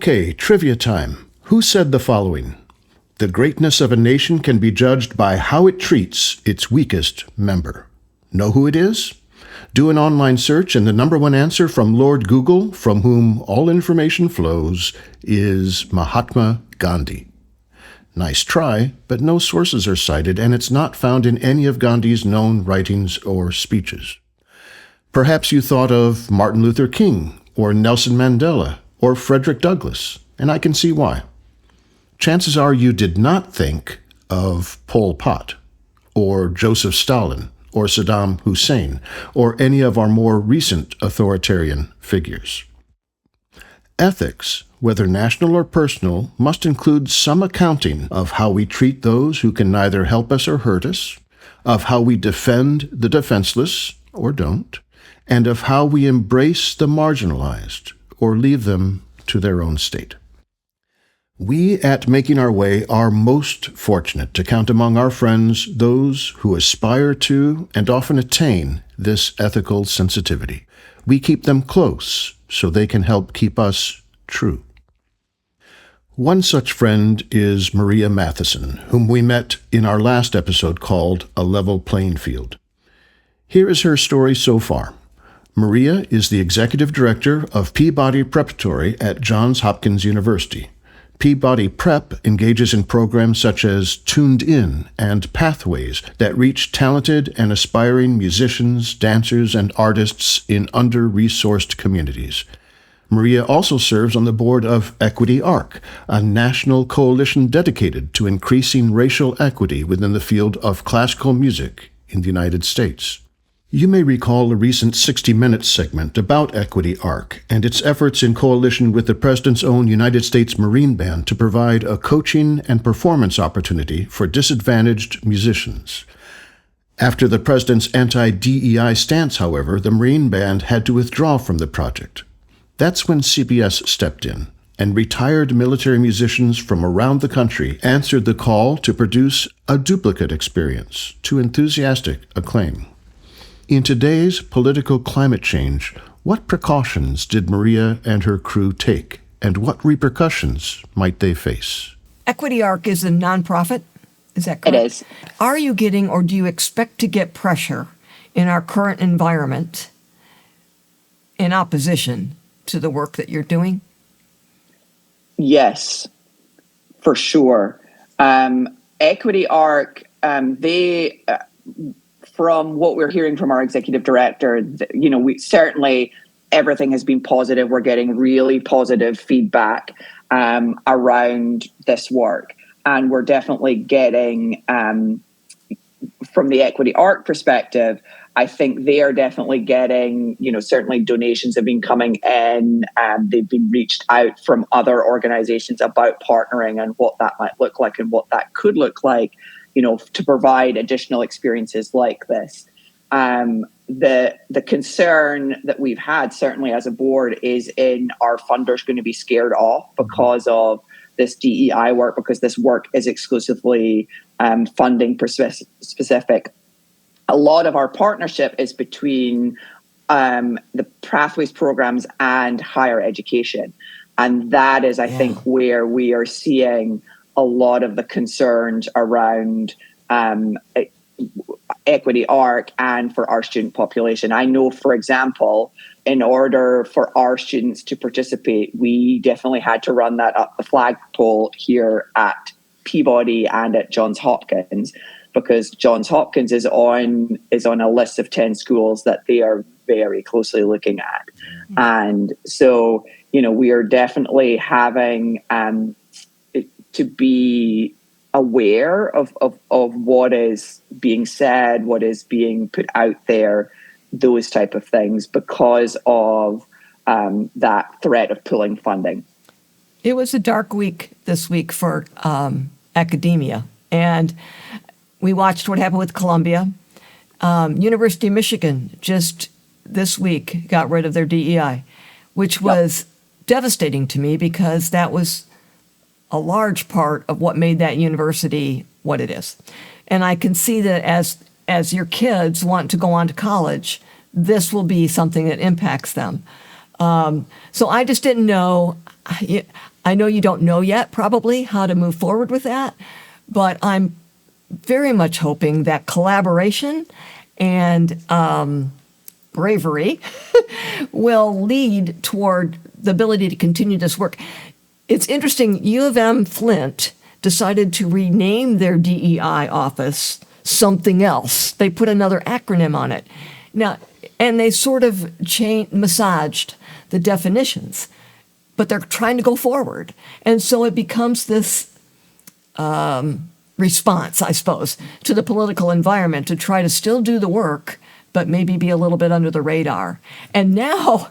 Okay, trivia time. Who said the following? The greatness of a nation can be judged by how it treats its weakest member. Know who it is? Do an online search, and the number one answer from Lord Google, from whom all information flows, is Mahatma Gandhi. Nice try, but no sources are cited, and it's not found in any of Gandhi's known writings or speeches. Perhaps you thought of Martin Luther King, or Nelson Mandela, or Frederick Douglass, and I can see why. Chances are you did not think of Pol Pot, or Joseph Stalin, or Saddam Hussein, or any of our more recent authoritarian figures. Ethics, whether national or personal, must include some accounting of how we treat those who can neither help us or hurt us, of how we defend the defenseless, or don't, and of how we embrace the marginalized, or leave them to their own state. We at Making Our Way are most fortunate to count among our friends those who aspire to and often attain this ethical sensitivity. We keep them close so they can help keep us true. One such friend is Maria Mathieson, whom we met in our last episode called A Level Playing Field. Here is her story so far. Maria is the executive director of Peabody Preparatory at Johns Hopkins University. Peabody Prep engages in programs such as Tuned In and Pathways that reach talented and aspiring musicians, dancers, and artists in under-resourced communities. Maria also serves on the board of Equity Arc, a national coalition dedicated to increasing racial equity within the field of classical music in the United States. You may recall a recent 60 Minutes segment about Equity Arc and its efforts in coalition with the President's own United States Marine Band to provide a coaching and performance opportunity for disadvantaged musicians. After the President's anti-DEI stance, however, the Marine Band had to withdraw from the project. That's when CBS stepped in, and retired military musicians from around the country answered the call to produce a duplicate experience to enthusiastic acclaim. In today's political climate change, what precautions did Maria and her crew take, and what repercussions might they face? Equity Arc is a nonprofit, is that correct? It is. Are you getting, or do you expect to get pressure in our current environment in opposition to the work that you're doing? Yes, for sure. Equity Arc, they... from what we're hearing from our executive director, we certainly, everything has been positive. We're getting really positive feedback around this work. And we're definitely getting, from the Equity Arc perspective, I think they are definitely getting, certainly donations have been coming in, and they've been reached out from other organizations about partnering and what that might look like and what that could look like, to provide additional experiences like this. The concern that we've had, certainly as a board, is in our funders going to be scared off because of this DEI work, because this work is exclusively funding specific. A lot of our partnership is between the Pathways programs and higher education. And that is, I think, where we are seeing a lot of the concerns around Equity Arc and for our student population. I know, for example, in order for our students to participate, we definitely had to run that up the flagpole here at Peabody and at Johns Hopkins, because Johns Hopkins is on a list of 10 schools that they are very closely looking at. Mm-hmm. And so, we are definitely having to be aware of what is being said, what is being put out there, those type of things, because of that threat of pulling funding. It was a dark week this week for academia, and we watched what happened with Columbia. University of Michigan just this week got rid of their DEI, which was devastating to me, because that was a large part of what made that university what it is. And I can see that as your kids want to go on to college, this will be something that impacts them. So I just didn't know. I know you don't know yet probably how to move forward with that, but I'm very much hoping that collaboration and bravery will lead toward the ability to continue this work. It's interesting, U of M Flint decided to rename their DEI office something else. They put another acronym on it. Now, and they sort of massaged the definitions, but they're trying to go forward. And so it becomes this response, I suppose, to the political environment to try to still do the work, but maybe be a little bit under the radar. And now,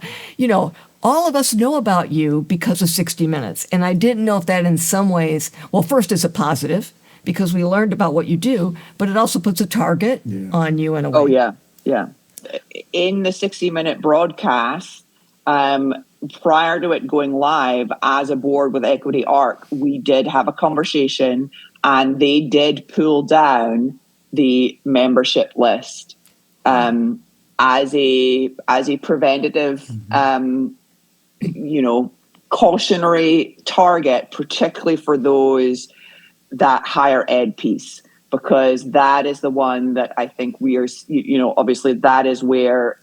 all of us know about you because of 60 Minutes. And I didn't know if that in some ways, well, first is a positive because we learned about what you do, but it also puts a target on you in a way. Oh, yeah. In the 60-minute broadcast, prior to it going live as a board with Equity Arc, we did have a conversation and they did pull down the membership list as a preventative, cautionary target, particularly for those that higher ed piece, because that is the one that I think we are, obviously that is where,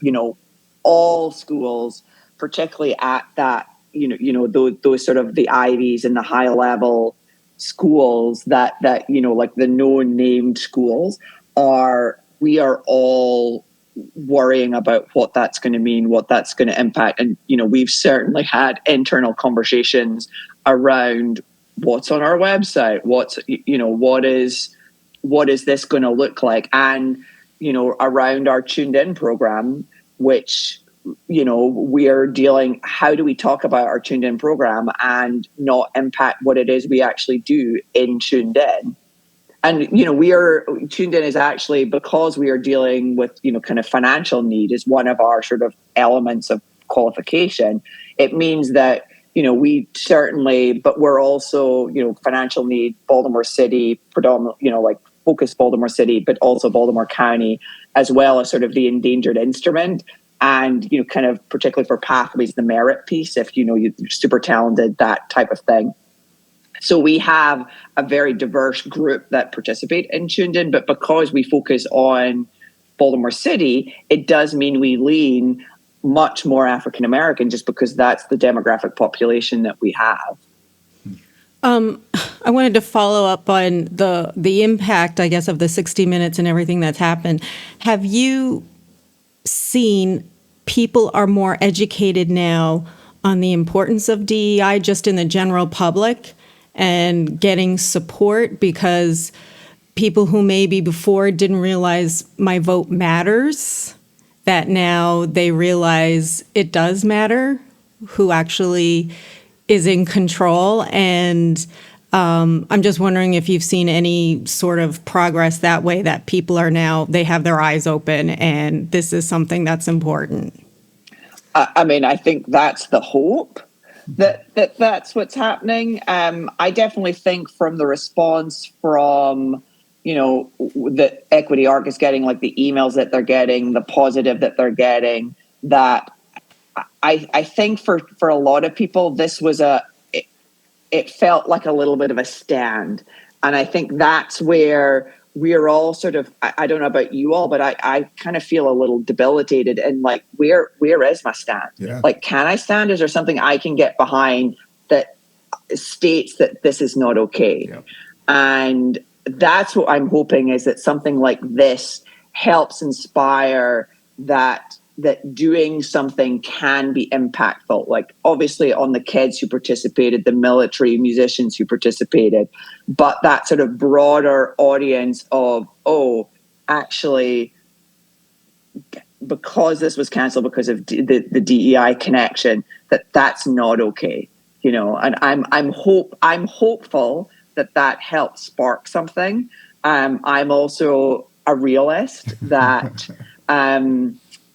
all schools, particularly at that, those sort of the Ivies and the high level schools that, like the known named schools we are all worrying about what that's going to mean, what that's going to impact. And, we've certainly had internal conversations around what's on our website, what is this going to look like? And, around our Tuned In program, which, we are dealing, how do we talk about our Tuned In program and not impact what it is we actually do in Tuned In? And, we are Tuned In is actually, because we are dealing with, kind of financial need is one of our sort of elements of qualification. It means that, we certainly, but we're also, financial need, Baltimore City, predominantly, like focus Baltimore City, but also Baltimore County, as well as sort of the endangered instrument. And, kind of particularly for pathways, the merit piece, if, you're super talented, that type of thing. So we have a very diverse group that participate in Tuned In, but because we focus on Baltimore City, it does mean we lean much more African American, just because that's the demographic population that we have. I wanted to follow up on the impact, I guess, of the 60 Minutes and everything that's happened. Have you seen people are more educated now on the importance of DEI just in the general public and getting support, because people who maybe before didn't realize my vote matters, that now they realize it does matter, who actually is in control? And I'm just wondering if you've seen any sort of progress that way, that people are now, they have their eyes open and this is something that's important. I mean, I think that's the hope that's what's happening. I definitely think from the response from, that Equity Arc is getting, like the emails that they're getting, the positive that they're getting, that I think for a lot of people, this was it felt like a little bit of a stand. And I think that's where we're all sort of, I don't know about you all, but I kind of feel a little debilitated and like, where is my stand? Yeah. Like, can I stand? Is there something I can get behind that states that this is not okay? Yeah. And that's what I'm hoping, is that something like this helps inspire that doing something can be impactful. Like obviously on the kids who participated, the military musicians who participated, but that sort of broader audience of, actually, because this was cancelled because of the DEI connection, that's not okay, and I'm hopeful that helps spark something. I'm also a realist that,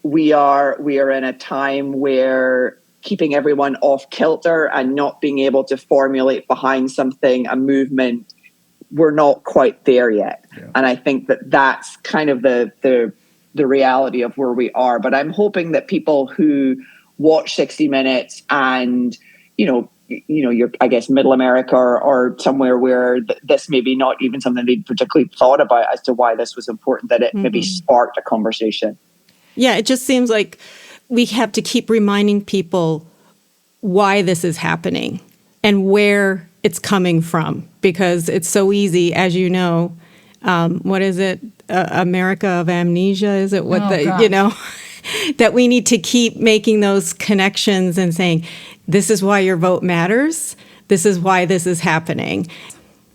we are in a time where keeping everyone off kilter and not being able to formulate behind something, a movement, we're not quite there yet. Yeah. And I think that's kind of the reality of where we are. But I'm hoping that people who watch 60 Minutes and, you're, I guess, middle America or somewhere where this maybe not even something they particularly thought about as to why this was important, that it maybe sparked a conversation. Yeah, it just seems like we have to keep reminding people why this is happening and where it's coming from, because it's so easy, as you know. What is it? America of amnesia? Is it what that we need to keep making those connections and saying, this is why your vote matters. This is why this is happening.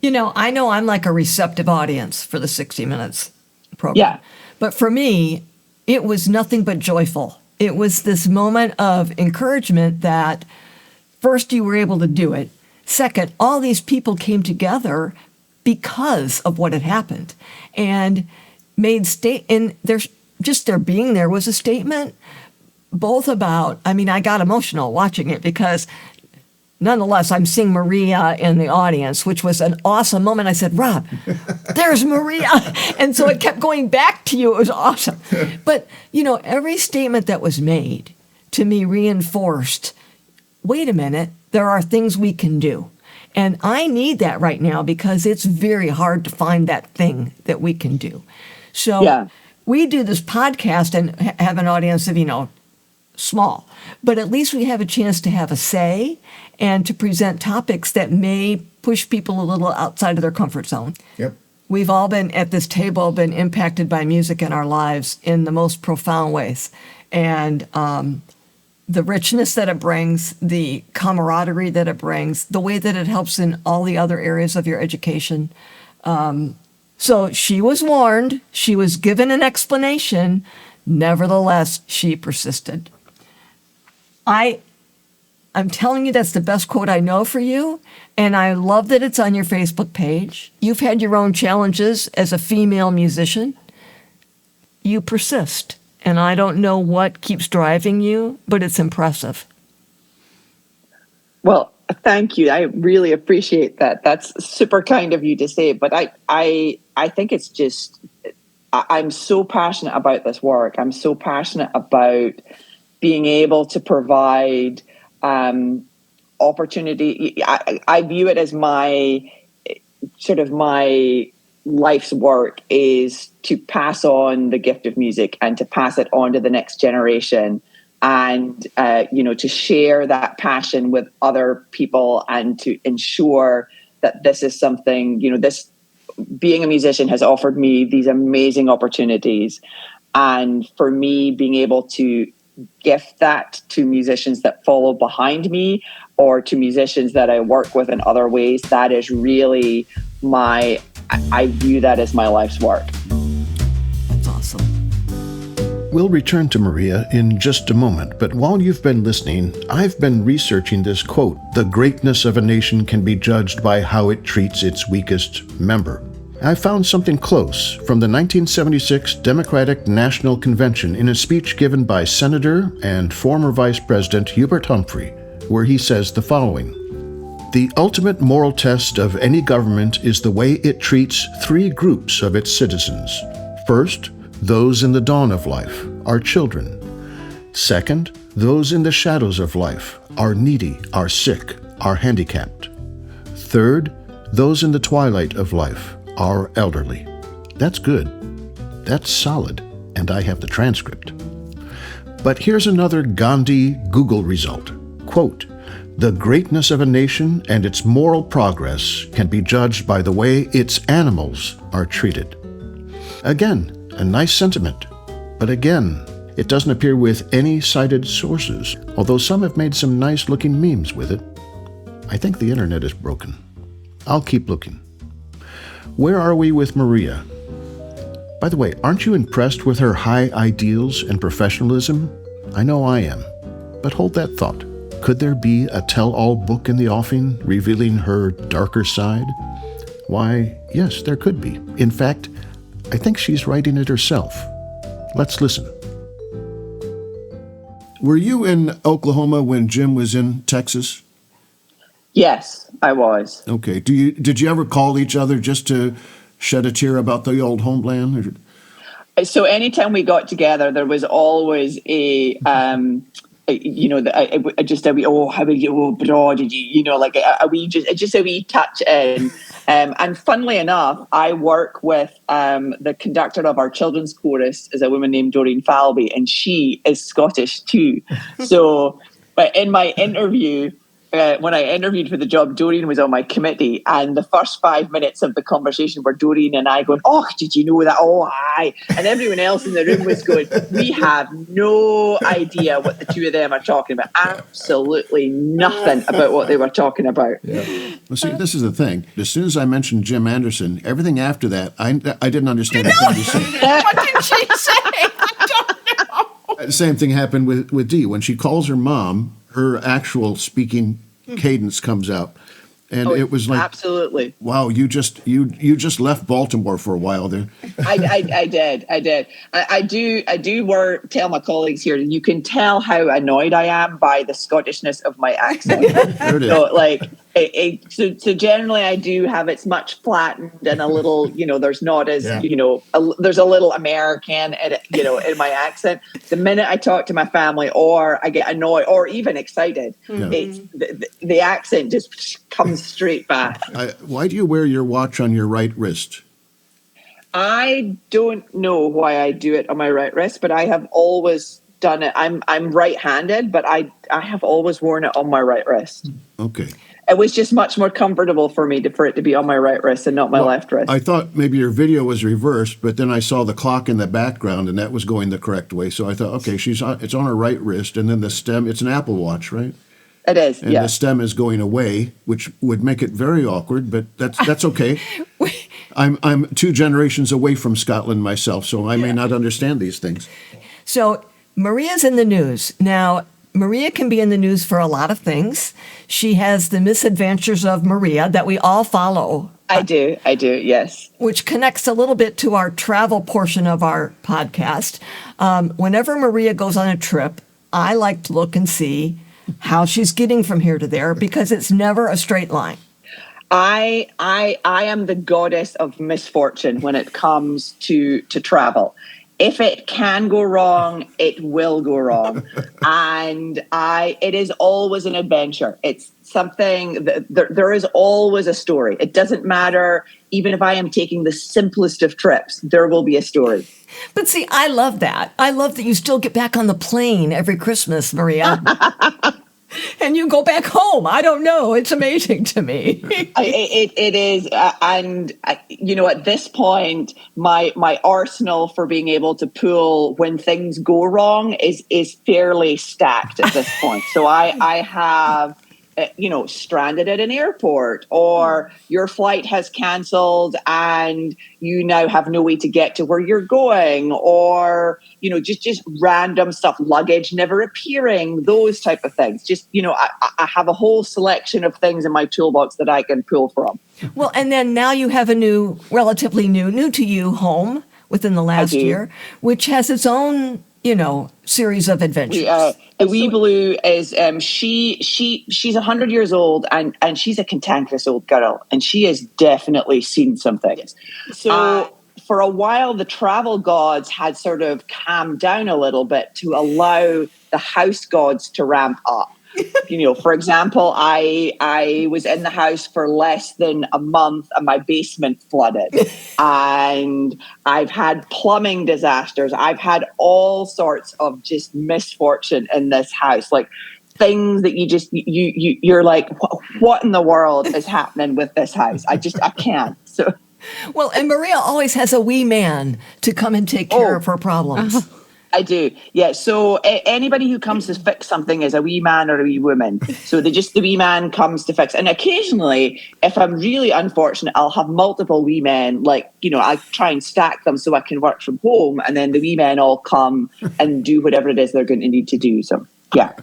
I know I'm like a receptive audience for the 60 Minutes program. Yeah. But for me, it was nothing but joyful. It was this moment of encouragement that first, you were able to do it. Second, all these people came together because of what had happened and made and their being there was a statement, both about, I got emotional watching it because nonetheless, I'm seeing Maria in the audience, which was an awesome moment. I said, Rob, there's Maria. And so it kept going back to you. It was awesome. But, every statement that was made to me reinforced, wait a minute, there are things we can do. And I need that right now because it's very hard to find that thing that we can do. So we do this podcast and have an audience of, small, but at least we have a chance to have a say and to present topics that may push people a little outside of their comfort zone. Yep. We've all been at this table been impacted by music in our lives in the most profound ways. And the richness that it brings, the camaraderie that it brings, the way that it helps in all the other areas of your education. So she was warned, she was given an explanation, nevertheless, she persisted. I'm telling you, that's the best quote I know for you, and I love that it's on your Facebook page. You've had your own challenges as a female musician. You persist, and I don't know what keeps driving you, but it's impressive. Well, thank you. I really appreciate that. That's super kind of you to say, but I think it's just, I'm so passionate about this work. I'm so passionate about being able to provide opportunity. I view it as my life's work is to pass on the gift of music and to pass it on to the next generation, and to share that passion with other people and to ensure that this is something, this being a musician has offered me these amazing opportunities, and for me being able to gift that to musicians that follow behind me or to musicians that I work with in other ways, that is really I view that as my life's work. That's awesome. We'll return to Maria in just a moment, but while you've been listening, I've been researching this quote, "The greatness of a nation can be judged by how it treats its weakest member." I found something close from the 1976 Democratic National Convention in a speech given by Senator and former Vice President Hubert Humphrey, where he says the following: "The ultimate moral test of any government is the way it treats three groups of its citizens. First, those in the dawn of life, our children. Second, those in the shadows of life, our needy, our sick, our handicapped. Third, those in the twilight of life, our elderly." That's good. That's solid. And I have the transcript. But here's another Gandhi Google result. Quote, "The greatness of a nation and its moral progress can be judged by the way its animals are treated." Again, a nice sentiment. But again, it doesn't appear with any cited sources, although some have made some nice-looking memes with it. I think the internet is broken. I'll keep looking. Where are we with Maria? By the way, aren't you impressed with her high ideals and professionalism? I know I am. But hold that thought. Could there be a tell-all book in the offing revealing her darker side? Why, yes, there could be. In fact, I think she's writing it herself. Let's listen. Were you in Oklahoma when Jim was in Texas? Yes, I was. Okay. Did you ever call each other just to shed a tear about the old homeland? So anytime we got together, there was always a I just a wee, oh, how are you, oh, bro, did you, like a wee, just a wee touch in. And funnily enough, I work with the conductor of our children's chorus is a woman named Doreen Falvey, and she is Scottish too. So, but in my interview, when I interviewed for the job, Doreen was on my committee, and the first 5 minutes of the conversation were Doreen and I going, "Oh, did you know that? Oh, aye." And everyone else in the room was going, "We have no idea what the two of them are talking about. Absolutely nothing about what they were talking about." Yeah. Well, see, this is the thing. As soon as I mentioned Jim Anderson, everything after that, I didn't understand a thing you said. What did she say? I don't know. The same thing happened with Dee. When she calls her mom, her actual speaking cadence comes out. And it was like, absolutely. Wow, you just left Baltimore for a while there. I did. I do tell my colleagues here, you can tell how annoyed I am by the Scottishness of my accent. There it is. So, like, so generally I do have, it's much flattened and a little, there's not as, there's a little American, in my accent. The minute I talk to my family or I get annoyed or even excited, it's the accent just comes straight back. Why do you wear your watch on your right wrist? I don't know why I do it on my right wrist, but I have always done it. I'm right-handed, but I have always worn it on my right wrist. Okay. It was just much more comfortable for me for it to be on my right wrist and not my left wrist. I thought maybe your video was reversed, but then I saw the clock in the background, and that was going the correct way. So I thought, okay, it's on her right wrist, and then the stem. It's an Apple Watch, right? It is, and the stem is going away, which would make it very awkward, but that's okay. I'm 2 generations away from Scotland myself, so I may not understand these things. So Maria's in the news. Now, Maria can be in the news for a lot of things. She has the Misadventures of Maria that we all follow. I do, yes. Which connects a little bit to our travel portion of our podcast. Whenever Maria goes on a trip, I like to look and see how she's getting from here to there, because it's never a straight line. I am the goddess of misfortune when it comes to travel. If it can go wrong, it will go wrong. And it is always an adventure. It's something that there is always a story. It doesn't matter, even if I am taking the simplest of trips, there will be a story. But see, I love that. I love that you still get back on the plane every Christmas, Maria. And you go back home. I don't know. It's amazing to me. It is. And, at this point, my arsenal for being able to pull when things go wrong is fairly stacked at this point. So I have, stranded at an airport, or your flight has canceled and you now have no way to get to where you're going, or, just random stuff, luggage never appearing, those type of things. Just, I have a whole selection of things in my toolbox that I can pull from. Well, and then now you have a relatively new to you home within the last year, which has its own, series of adventures. Wee Blue is she's 100 years old and she's a cantankerous old girl, and she has definitely seen some things. So for a while, the travel gods had sort of calmed down a little bit to allow the house gods to ramp up. For example, I was in the house for less than a month and my basement flooded. And I've had plumbing disasters. I've had all sorts of just misfortune in this house. Like things that you're like, what in the world is happening with this house? I can't. So. Well, and Maria always has a wee man to come and take care of her problems. Uh-huh. I do, yeah. So anybody who comes to fix something is a wee man or a wee woman. So the wee man comes to fix. And occasionally, if I'm really unfortunate, I'll have multiple wee men. Like, I try and stack them so I can work from home. And then the wee men all come and do whatever it is they're going to need to do. So, yeah.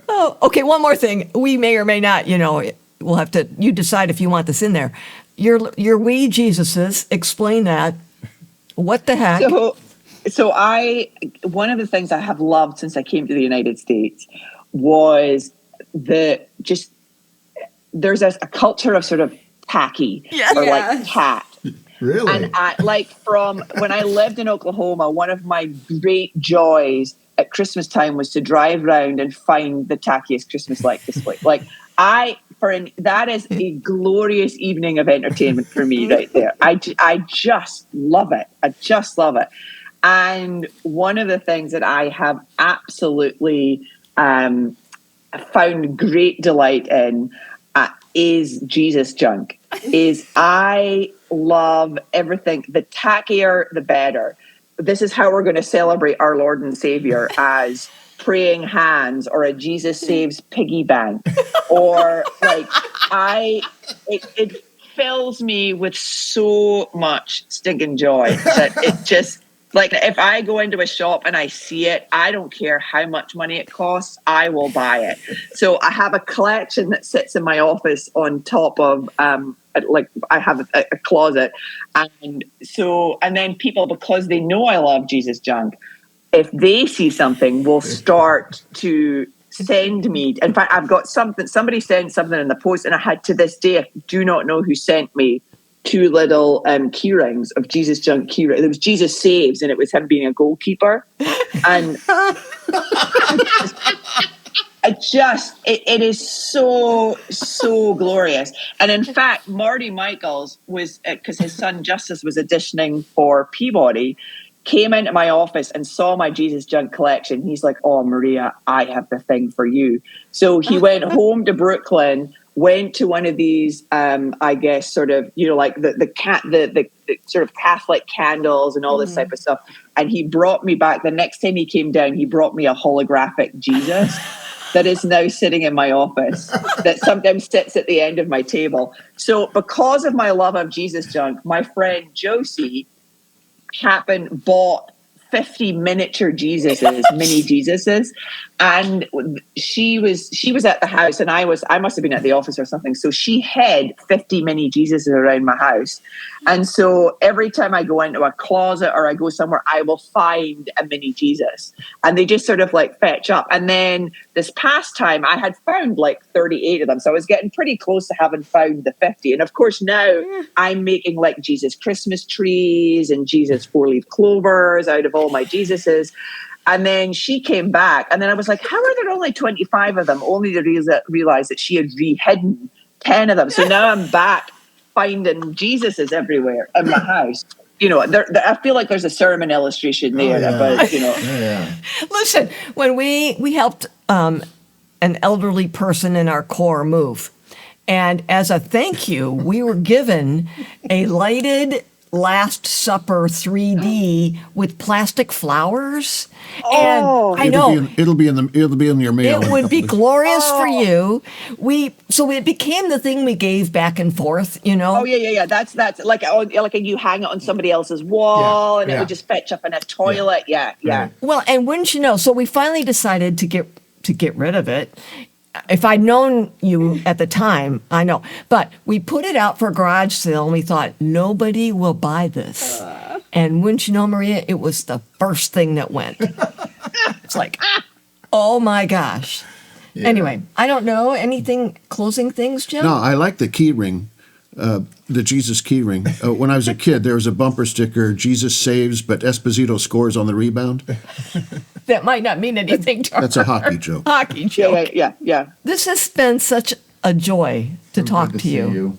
Oh, okay. One more thing. We may or may not, we'll have to, you decide if you want this in there. Your wee Jesuses, explain that. What the heck? So one of the things I have loved since I came to the United States was there's a culture of sort of tacky like cat. Really? And from when I lived in Oklahoma, one of my great joys, at Christmas time was to drive around and find the tackiest Christmas light display. Like that is a glorious evening of entertainment for me right there. I just love it. I just love it. And one of the things that I have absolutely found great delight in is Jesus junk. I love everything. The tackier, the better. This is how we're going to celebrate our Lord and Savior, as praying hands or a Jesus Saves piggy bank, or like it fills me with so much stinking joy that it just, like, if I go into a shop and I see it, I don't care how much money it costs, I will buy it. So I have a collection that sits in my office on top of, I have a closet. And then people, because they know I love Jesus junk, if they see something, will start to send me. In fact, I've got somebody sent something in the post, and I had, to this day, I do not know who sent me 2 little key rings of Jesus junk key rings. It was Jesus Saves, and it was him being a goalkeeper. And it is so glorious. And in fact, Marty Michaels was, because his son Justice was auditioning for Peabody, came into my office and saw my Jesus junk collection. He's like, "Oh, Maria, I have the thing for you." So he went home to Brooklyn, went to one of these, I guess, sort of, like the sort of Catholic candles and all this type of stuff. And he brought me back. The next time he came down, he brought me a holographic Jesus that is now sitting in my office, that sometimes sits at the end of my table. So because of my love of Jesus junk, my friend Josie bought 50 miniature Jesuses, mini Jesuses, and she was at the house, and I must have been at the office or something. So she had 50 mini Jesuses around my house, and so every time I go into a closet or I go somewhere, I will find a mini Jesus, and they just sort of like fetch up. And then this past time, I had found like 38 of them, so I was getting pretty close to having found the 50. And of course, now I'm making like Jesus Christmas trees and Jesus 4-leaf clovers out of all my Jesuses. And then she came back, and then I was like, how are there only 25 of them? Only to realize that she had re-hidden 10 of them. So now I'm back finding Jesuses everywhere in my house. I feel like there's a sermon illustration there about, Listen, when we helped an elderly person in our core move, and as a thank you, we were given a lighted Last Supper 3D with plastic flowers. And I know it'll be in your mail. It would be glorious for you. So it became the thing we gave back and forth, Oh yeah. That's like you hang it on somebody else's wall, and it would just fetch up in a toilet. Yeah. Right. Well, and wouldn't you know? So we finally decided to get rid of it. If I'd known you at the time, I know. But we put it out for a garage sale, and we thought, nobody will buy this. And wouldn't you know, Maria, it was the first thing that went. It's like, oh my gosh. Yeah. Anyway, I don't know. Anything, closing things, Jim? No, I like the key ring. The Jesus key ring. When I was a kid, there was a bumper sticker, Jesus saves, but Esposito scores on the rebound. That might not mean anything to her. That's a hockey joke. Hockey joke. Yeah. This has been such a joy to talk to you.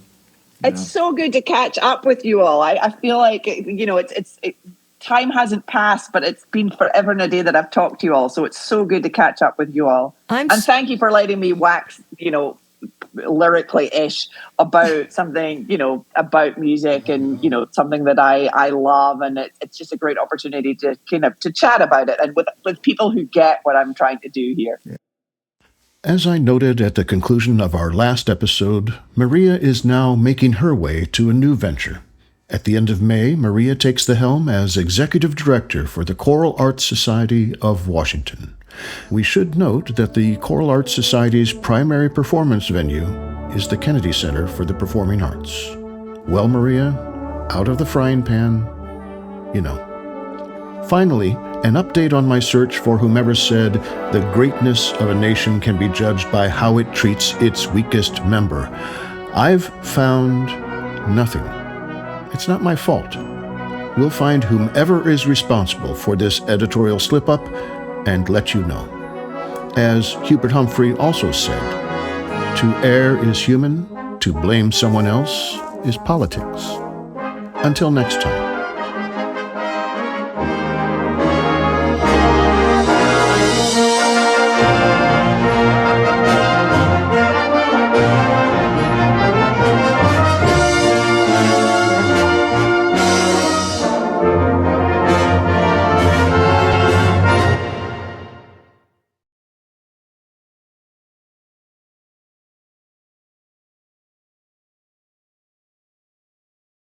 It's so good to catch up with you all. I feel like, time hasn't passed, but it's been forever and a day that I've talked to you all. So it's so good to catch up with you all. And thank you for letting me wax, lyrically-ish about something, about music and, something that I love. And it's just a great opportunity to to chat about it and with people who get what I'm trying to do here. As I noted at the conclusion of our last episode, Maria is now making her way to a new venture. At the end of May, Maria takes the helm as Executive Director for the Choral Arts Society of Washington. We should note that the Choral Arts Society's primary performance venue is the Kennedy Center for the Performing Arts. Well, Maria, out of the frying pan, Finally, an update on my search for whomever said the greatness of a nation can be judged by how it treats its weakest member. I've found nothing. It's not my fault. We'll find whomever is responsible for this editorial slip-up and let you know. As Hubert Humphrey also said, to err is human, to blame someone else is politics. Until next time.